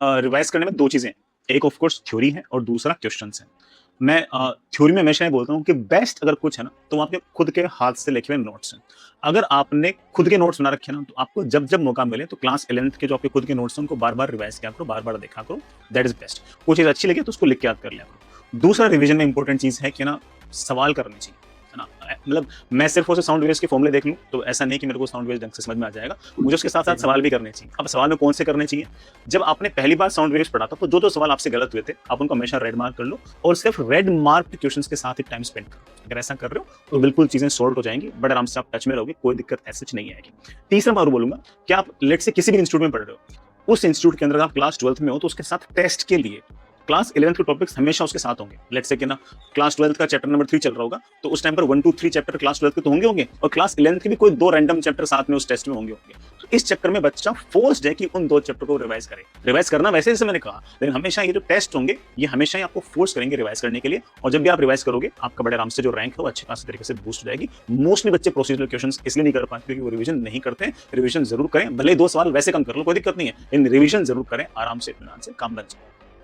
Revise करने में 2 चीज़ें हैं। एक ऑफ कोर्स थ्योरी है और दूसरा क्वेश्चन्स हैं। मैं थ्योरी में हमेशा ये बोलता हूँ कि बेस्ट अगर कुछ है ना, तो वो आपके खुद के हाथ से लिखे हुए नोट्स हैं। अगर आपने खुद के नोट्स बना रखे हैं ना, तो आपको जब-जब मौका मिले तो क्लास 11th के जो आपके खुद के नोट्स हैं, उनको बार-बार रिवाइज़ किया करो, बार-बार देखा करो, दैट इज़ बेस्ट। कोई चीज़ अच्छी लगे तो उसको लिख के याद कर लिया करो। दूसरा रिवीजन में इम्पोर्टेंट चीज़ है कि ना सवाल करने चाहिए, है ना? मतलब मैं सिर्फ़ और सिर्फ़ साउंड वेव्स के फॉर्मूले देख लूँ, तो ऐसा नहीं कि मेरे को साउंड वेव्स ढंग से समझ में आ जाएगा। मुझे उसके साथ-साथ जी। सवाल भी करने चाहिए। अब सवाल में कौन से करने चाहिए? जब आपने पहली बार साउंड वेव्स पढ़ा था, तो जो-जो सवाल आपसे गलत हुए थे, आप उनको हमेशा रेड मार्क कर लो और सिर्फ रेड मार्क्ड क्वेश्चंस के साथ ही टाइम स्पेंड करो। अगर ऐसा कर रहे हो, तो बिल्कुल चीज़ें सॉल्व हो जाएँगी, बड़े आराम से आप टच में रहोगे, कोई दिक्कत ऐसे सच नहीं आएगी। तीसरा मैं और बोलूँगा कि आप लेट्स से किसी भी इंस्टीट्यूट में पढ़ रहे हो, उस इंस्टीट्यूट के अंदर आप क्लास 12th में हो, तो उसके साथ टेस्ट के लिए क्लास 11th के टॉपिक्स हमेशा उसके साथ होंगे। लेट्स से कि ना क्लास 12th का चैप्टर नंबर 3 चल रहा होगा, तो उस टाइम पर 1, 2, 3 चैप्टर क्लास 12th के तो होंगे और क्लास 11th के भी कोई 2 रैंडम चैप्टर साथ में उस टेस्ट में होंगे। तो इस चक्कर में बच्चा फोर्स्ड है कि उन 2 चैप्टर को रिवाइज करे। रिवाइज करना वैसे जैसे मैंने कहा, लेकिन हमेशा ये जो टेस्ट होंगे, ये हमेशा ही आपको फोर्स करेंगे रिवाइज करने के लिए और जब भी आप रिवाइज करोगे, आपका बड़े आराम से जो रैंक है, वो अच्छे खासे तरीके से बूस्ट हो जाएगी। मोस्टली बच्चे प्रोसीजरल क्वेश्चंस इसलिए नहीं कर पाते क्योंकि वो रिवीजन नहीं करते हैं। रिवीजन ज़रूर करें, भले ही 2 सवाल वैसे कम कर लो, कोई दिक्कत नहीं है, लेकिन रिवीजन ज़रूर करें, आराम से इत्मीनान से काम बन जाए।